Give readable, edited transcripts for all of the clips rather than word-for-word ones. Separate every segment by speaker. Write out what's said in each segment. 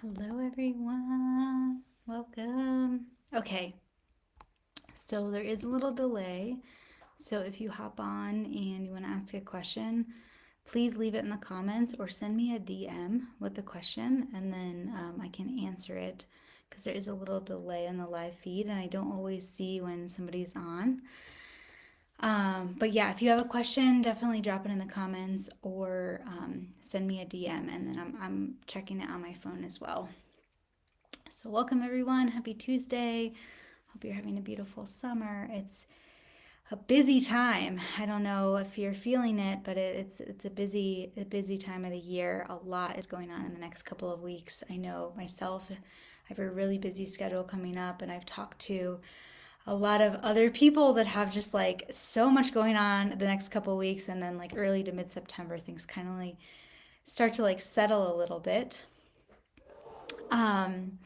Speaker 1: Hello, everyone. Welcome. Okay, so there is a little delay. So if you hop on and you want to ask a question, please leave it in the comments or send me a DM with the question, and then I can answer it because there is a little delay on the live feed and I don't always see when somebody's on. But yeah, if you have a question, definitely drop it in the comments or send me a DM, and then I'm checking it on my phone as well. So, welcome everyone. Happy Tuesday. Hope you're having a beautiful summer. It's a busy time. I don't know if you're feeling it, but it's a busy time of the year. A lot is going on in the next couple of weeks. I know myself, I have a really busy schedule coming up, and I've talked to a lot of other people that have just like so much going on the next couple of weeks, and then like early to mid September, things kind of like start to like settle a little bit. Um,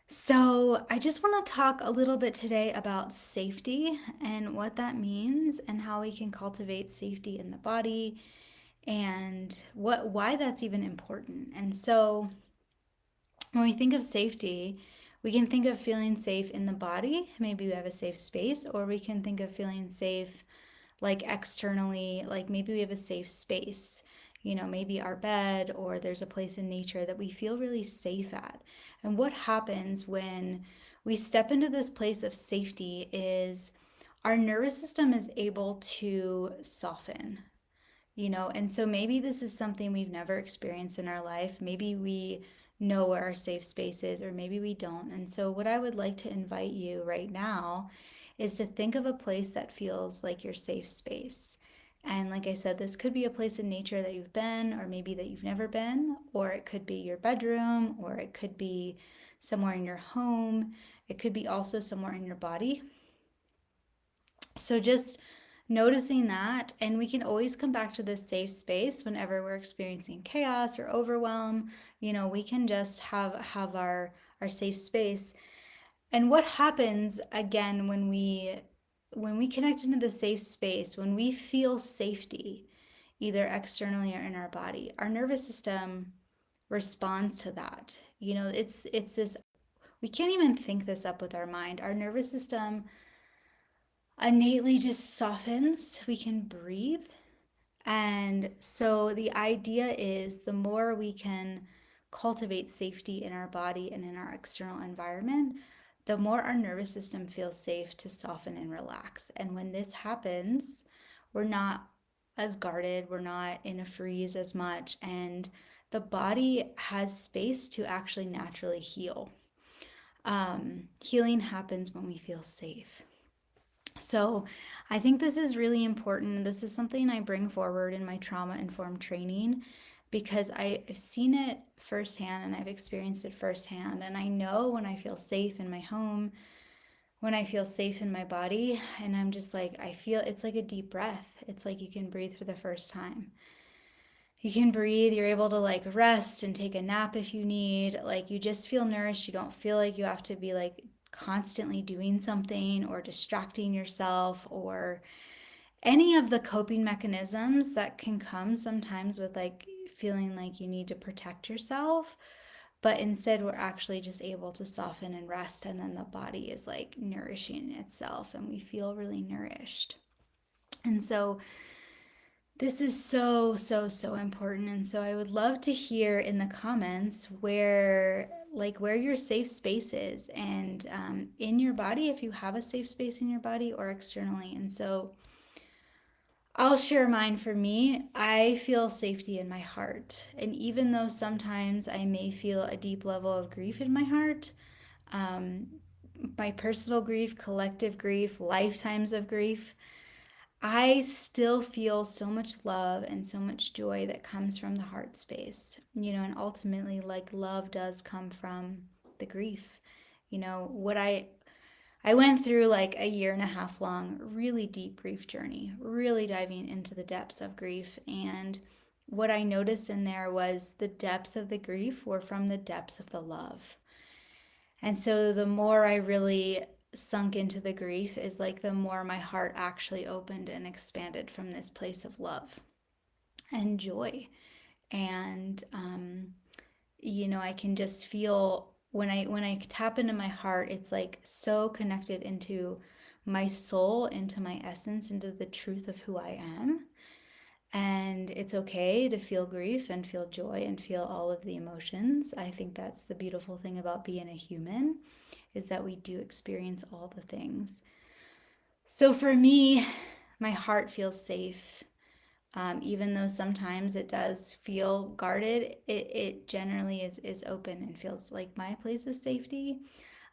Speaker 1: So, I just want to talk a little bit today about safety and what that means and how we can cultivate safety in the body and why that's even important. And so, when we think of safety, we can think of feeling safe in the body. Maybe we have a safe space, or we can think of feeling safe like externally, like maybe we have a safe space, maybe our bed, or there's a place in nature that we feel really safe at. And what happens when we step into this place of safety is our nervous system is able to soften. And so maybe this is something we've never experienced in our life. Maybe we know where our safe space is, or maybe we don't. And so, what I would like to invite you right now is to think of a place that feels like your safe space. And like I said, this could be a place in nature that you've been, or maybe that you've never been, or it could be your bedroom, or it could be somewhere in your home. It could be also somewhere in your body. So just noticing that, and we can always come back to this safe space whenever we're experiencing chaos or overwhelm. We can just have our safe space. And what happens again when we connect into the safe space, when we feel safety, either externally or in our body, our nervous system responds to that. It's this, we can't even think this up with our mind. Our nervous system innately just softens. We can breathe. And so the idea is the more we can cultivate safety in our body and in our external environment, the more our nervous system feels safe to soften and relax. And when this happens, we're not as guarded, we're not in a freeze as much, and the body has space to actually naturally heal. Healing happens when we feel safe. So, I think this is really important. This is something I bring forward in my trauma informed training because I've seen it firsthand and I've experienced it firsthand. And I know when I feel safe in my home, when I feel safe in my body, and I'm just like, I feel it's like a deep breath. It's like you can breathe for the first time. You can breathe, you're able to like rest and take a nap if you need. Like you just feel nourished. You don't feel like you have to be like constantly doing something or distracting yourself or any of the coping mechanisms that can come sometimes with like feeling like you need to protect yourself. But instead, we're actually just able to soften and rest, and then the body is like nourishing itself, and we feel really nourished. And so, this is so, so, so important. And so I would love to hear in the comments where your safe space is and in your body, if you have a safe space in your body or externally. And so I'll share mine. For me, I feel safety in my heart. And even though sometimes I may feel a deep level of grief in my heart, um, my personal grief, collective grief, lifetimes of grief, I still feel so much love and so much joy that comes from the heart space, and ultimately, like, love does come from the grief. What I went through like a year and a half long, really deep grief journey, really diving into the depths of grief. And what I noticed in there was the depths of the grief were from the depths of the love. And so the more I really sunk into the grief is like the more my heart actually opened and expanded from this place of love and joy. And I can just feel when I tap into my heart, it's like so connected into my soul, into my essence, into the truth of who I am. And it's okay to feel grief and feel joy and feel all of the emotions. I think that's the beautiful thing about being a human, is that we do experience all the things. So for me, my heart feels safe. Even though sometimes it does feel guarded, it generally is open and feels like my place of safety.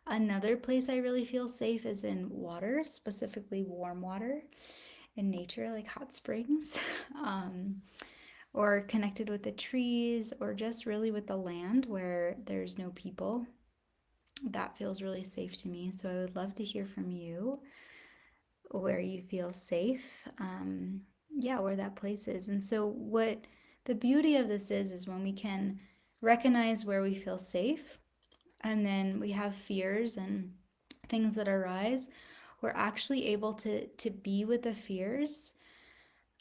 Speaker 1: Another place I really feel safe is in water, specifically warm water in nature, like hot springs, um, or connected with the trees, or just really with the land where there's no people. That feels really safe to me. So I would love to hear from you where you feel safe. Yeah, where that place is. And so, what the beauty of this is when we can recognize where we feel safe, and then we have fears and things that arise, we're actually able to be with the fears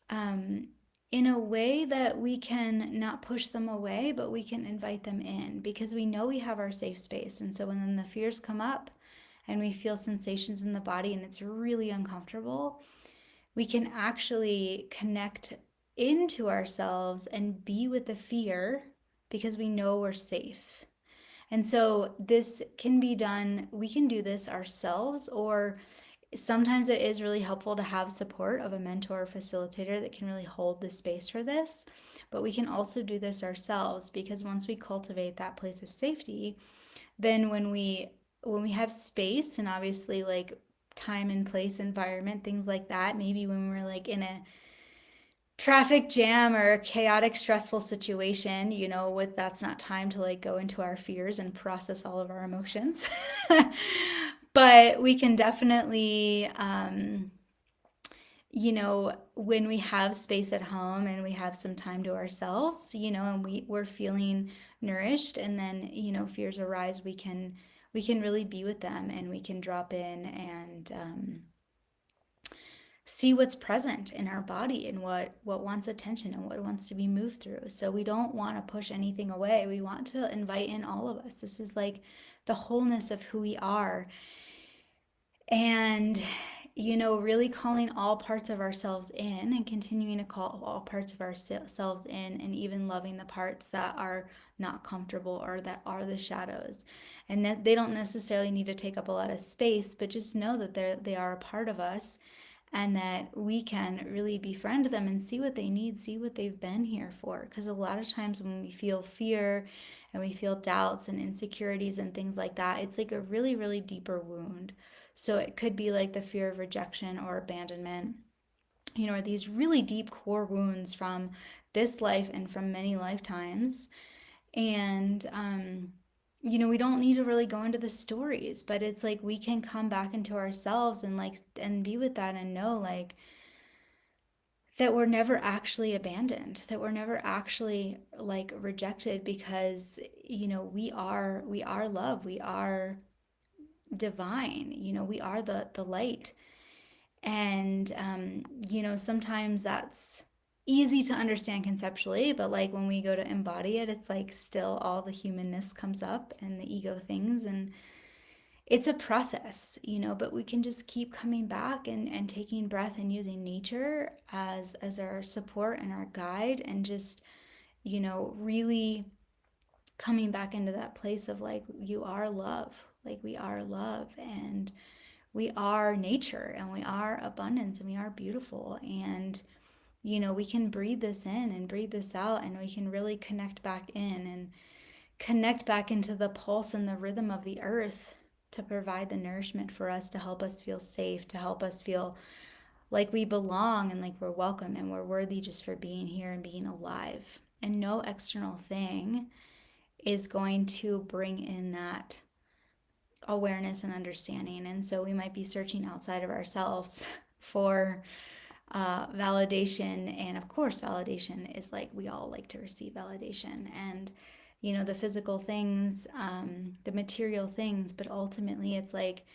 Speaker 1: um, in a way that we can not push them away, but we can invite them in because we know we have our safe space. And so when then the fears come up and we feel sensations in the body and it's really uncomfortable, we can actually connect into ourselves and be with the fear because we know we're safe. And so this can be done, we can do this ourselves, or sometimes it is really helpful to have support of a mentor or facilitator that can really hold the space for this. But we can also do this ourselves because once we cultivate that place of safety, then when we have space and obviously like time and place, environment, things like that, maybe when we're like in a traffic jam or a chaotic stressful situation, with that's not time to like go into our fears and process all of our emotions. But we can definitely when we have space at home and we have some time to ourselves, and we're feeling nourished, and then fears arise, we can really be with them, and we can drop in and see what's present in our body and what wants attention and what wants to be moved through. So we don't want to push anything away. We want to invite in all of us. This is like the wholeness of who we are. And really calling all parts of ourselves in and continuing to call all parts of ourselves in, and even loving the parts that are not comfortable or that are the shadows. And that they don't necessarily need to take up a lot of space, but just know that they are a part of us, and that we can really befriend them and see what they need, see what they've been here for. Because a lot of times when we feel fear and we feel doubts and insecurities and things like that, it's like a really, really deeper wound. So it could be like the fear of rejection or abandonment, or these really deep core wounds from this life and from many lifetimes. And, we don't need to really go into the stories, but it's like we can come back into ourselves and like, and be with that and know like that we're never actually abandoned, that we're never actually like rejected because, we are love, we are divine, we are the light. And, sometimes that's easy to understand conceptually, but like when we go to embody it, it's like still all the humanness comes up and the ego things. And it's a process, but we can just keep coming back and taking breath and using nature as our support and our guide, and just, really coming back into that place of like, you are love, like we are love, and we are nature, and we are abundance, and we are beautiful. And we can breathe this in and breathe this out, and we can really connect back in and connect back into the pulse and the rhythm of the earth to provide the nourishment for us, to help us feel safe, to help us feel like we belong and like we're welcome and we're worthy just for being here and being alive. And no external thing is going to bring in that awareness and understanding. And so we might be searching outside of ourselves for validation. And of course, validation is like, we all like to receive validation. And, the physical things, the material things, but ultimately it's like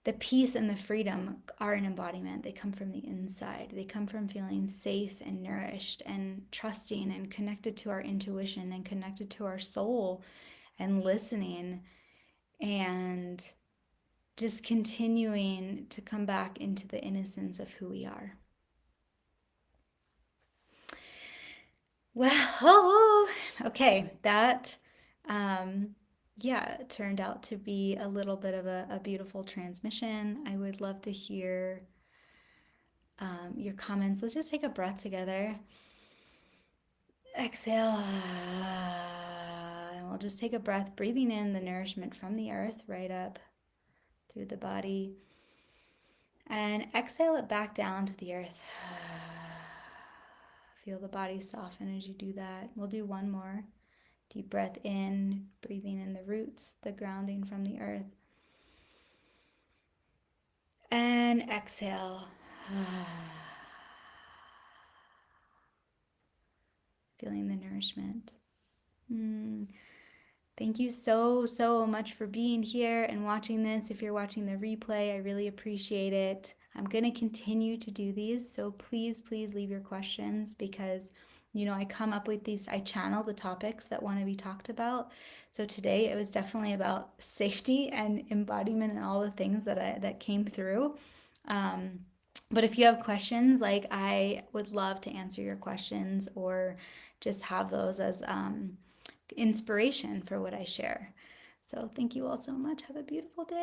Speaker 1: the peace and the freedom are an embodiment. They come from the inside. They come from feeling safe and nourished and trusting and connected to our intuition and connected to our soul and listening and just continuing to come back into the innocence of who we are. Well, okay, that yeah, it turned out to be a little bit of a beautiful transmission. I would love to hear your comments. Let's just take a breath together. Exhale. And we'll just take a breath, breathing in the nourishment from the earth right up through the body. And exhale it back down to the earth. Feel the body soften as you do that. We'll do one more. Deep breath in, breathing in the roots, the grounding from the earth. And exhale. Feeling the nourishment. Thank you so, so much for being here and watching this. If you're watching the replay, I really appreciate it. I'm going to continue to do these, so please, please leave your questions because, I come up with these, I channel the topics that want to be talked about. So today it was definitely about safety and embodiment and all the things that came through. But if you have questions, like I would love to answer your questions or just have those as inspiration for what I share. So thank you all so much. Have a beautiful day.